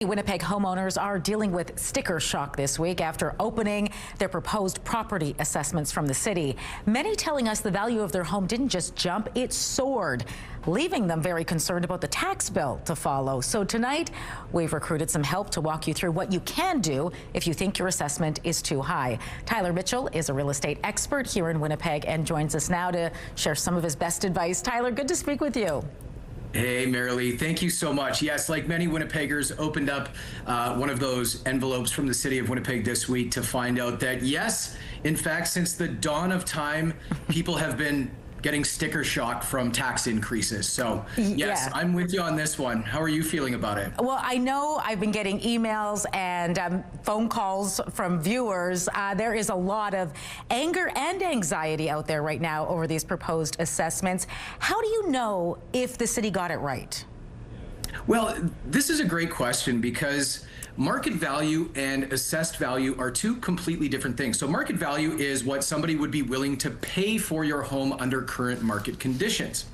Winnipeg homeowners are dealing with sticker shock this week after opening their proposed property assessments from the city. Many telling us the value of their home didn't just jump, it soared, leaving them very concerned about the tax bill to follow. So tonight, we've recruited some help to walk you through what you can do if you think your assessment is too high. Tyler Mitchell is a real estate expert here in Winnipeg and joins us now to share some of his best advice. Tyler, good to speak with you. Hey, Maralee, thank you so much. Yes, like many Winnipeggers, opened up one of those envelopes from the city of Winnipeg this week to find out that, yes, in fact, since the dawn of time, people have been getting sticker shock from tax increases. So, yes, yeah. I'm with you on this one. How are you feeling about it? Well, I know I've been getting emails and phone calls from viewers. There is a lot of anger and anxiety out there right now over these proposed assessments. How do you know if the city got it right? Well, this is a great question because market value and assessed value are two completely different things. So market value is what somebody would be willing to pay for your home under current market conditions.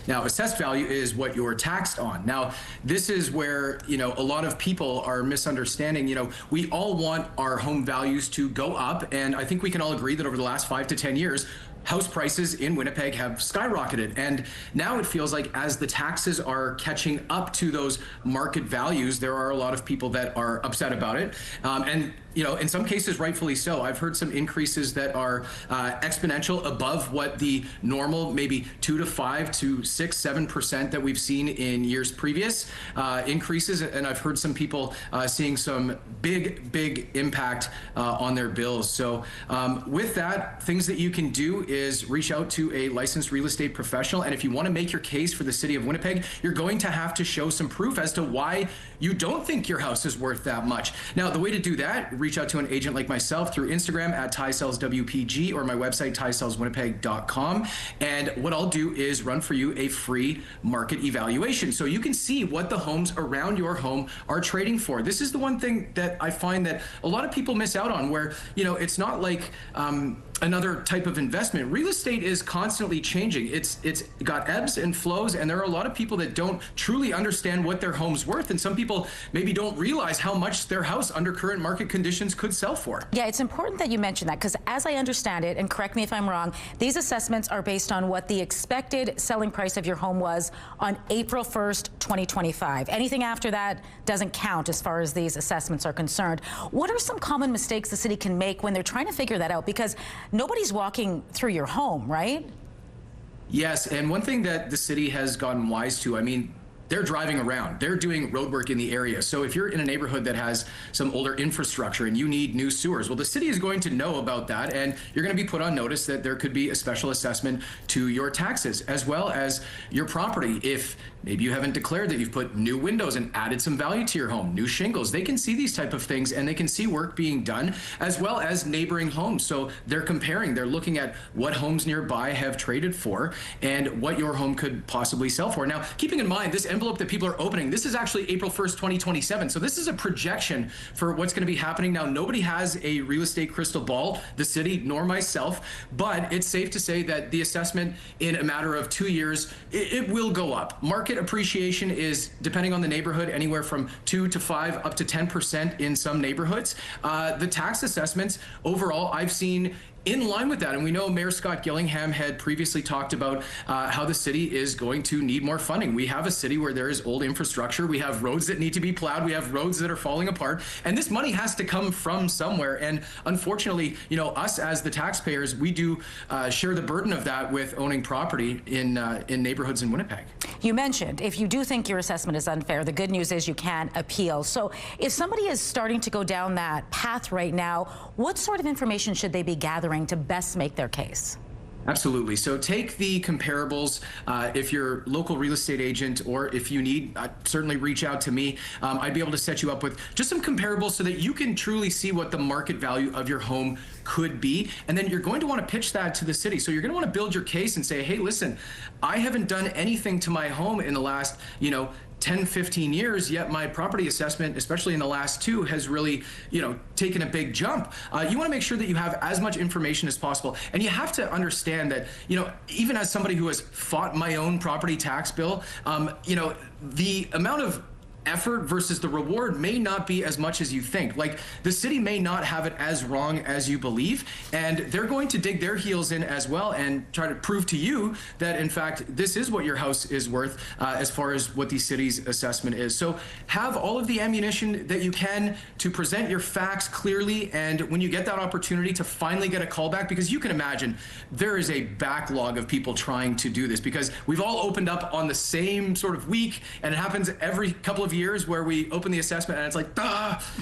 Now, assessed value is what you're taxed on. Now, this is where, a lot of people are misunderstanding. We all want our home values to go up, and I think we can all agree that over the last 5 to 10 years, house prices in Winnipeg have skyrocketed. And now it feels like as the taxes are catching up to those market values, there are a lot of people that are upset about it. And in some cases, rightfully so. I've heard some increases that are exponential above what the normal, maybe 2 to 5 to 6, 7% that we've seen in years previous increases. And I've heard some people seeing some big impact on their bills. So with that, things that you can do is reach out to a licensed real estate professional. And if you want to make your case for the city of Winnipeg, you're going to have to show some proof as to why you don't think your house is worth that much. Now, the way to do that, reach out to an agent like myself through Instagram at TySellsWPG or my website, TySellsWinnipeg.com. And what I'll do is run for you a free market evaluation so you can see what the homes around your home are trading for. This is the one thing that I find that a lot of people miss out on, where, it's not like another type of investment. Real estate is constantly changing. It's got ebbs and flows, and there are a lot of people that don't truly understand what their home's worth, and some people maybe don't realize how much their house under current market conditions could sell for. Yeah, it's important that you mention that, because as I understand it, and correct me if I'm wrong, these assessments are based on what the expected selling price of your home was on April 1st, 2025. Anything after that doesn't count as far as these assessments are concerned. What are some common mistakes the city can make when they're trying to figure that out? Because nobody's walking through your home, right? Yes, and one thing that the city has gotten wise to, they're driving around. They're doing road work in the area. So if you're in a neighborhood that has some older infrastructure and you need new sewers, well, the city is going to know about that, and you're going to be put on notice that there could be a special assessment to your taxes as well as your property. If maybe you haven't declared that you've put new windows and added some value to your home, new shingles, they can see these type of things, and they can see work being done as well as neighboring homes. So they're comparing, they're looking at what homes nearby have traded for and what your home could possibly sell for. Now, keeping in mind, this envelope that people are opening, this is actually April 1st, 2027. So this is a projection for what's going to be happening. Now, nobody has a real estate crystal ball, the city nor myself, but it's safe to say that the assessment in a matter of 2 years, it will go up. Market appreciation is, depending on the neighborhood, anywhere from 2 to 5 up to 10% in some neighborhoods. The tax assessments overall, I've seen in line with that. And we know Mayor Scott Gillingham had previously talked about how the city is going to need more funding. We have a city where there is old infrastructure. We have roads that need to be plowed. We have roads that are falling apart. And this money has to come from somewhere. And unfortunately, us as the taxpayers, we do share the burden of that with owning property in neighborhoods in Winnipeg. You mentioned if you do think your assessment is unfair, the good news is you can appeal. So if somebody is starting to go down that path right now, what sort of information should they be gathering to best make their case? Absolutely. So take the comparables. If you're local real estate agent, or if you need, certainly reach out to me. I'd be able to set you up with just some comparables so that you can truly see what the market value of your home could be. And then you're going to want to pitch that to the city. So you're going to want to build your case and say, hey, listen, I haven't done anything to my home in the last, 10, 15 years, yet my property assessment, especially in the last 2, has really, taken a big jump. You want to make sure that you have as much information as possible. And you have to understand that, even as somebody who has fought my own property tax bill, the amount of effort versus the reward may not be as much as you think. Like, the city may not have it as wrong as you believe, and they're going to dig their heels in as well and try to prove to you that, in fact, this is what your house is worth as far as what the city's assessment is. So have all of the ammunition that you can to present your facts clearly, and when you get that opportunity to finally get a call back, because you can imagine there is a backlog of people trying to do this, because we've all opened up on the same sort of week, and it happens every couple of years where we open the assessment and it's like,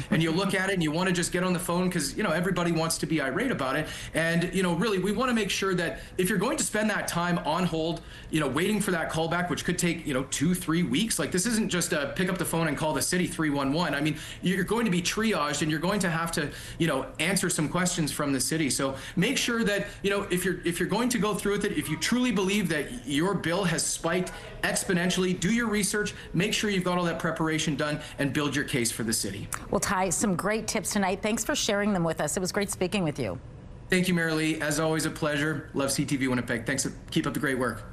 and you look at it and you want to just get on the phone because, you know, everybody wants to be irate about it. And, you know, really, we want to make sure that if you're going to spend that time on hold, you know, waiting for that callback, which could take, you know, 2-3 weeks, like, this isn't just a pick up the phone and call the city 311. I mean, you're going to be triaged and you're going to have to, you know, answer some questions from the city. So make sure that, you know, if you're going to go through with it, if you truly believe that your bill has spiked exponentially, do your research, make sure you've got all that preparation done, and build your case for the city. Well, Ty, some great tips tonight. Thanks for sharing them with us. It was great speaking with you. Thank you, Maralee. As always, a pleasure. Love CTV Winnipeg. Thanks. Keep up the great work.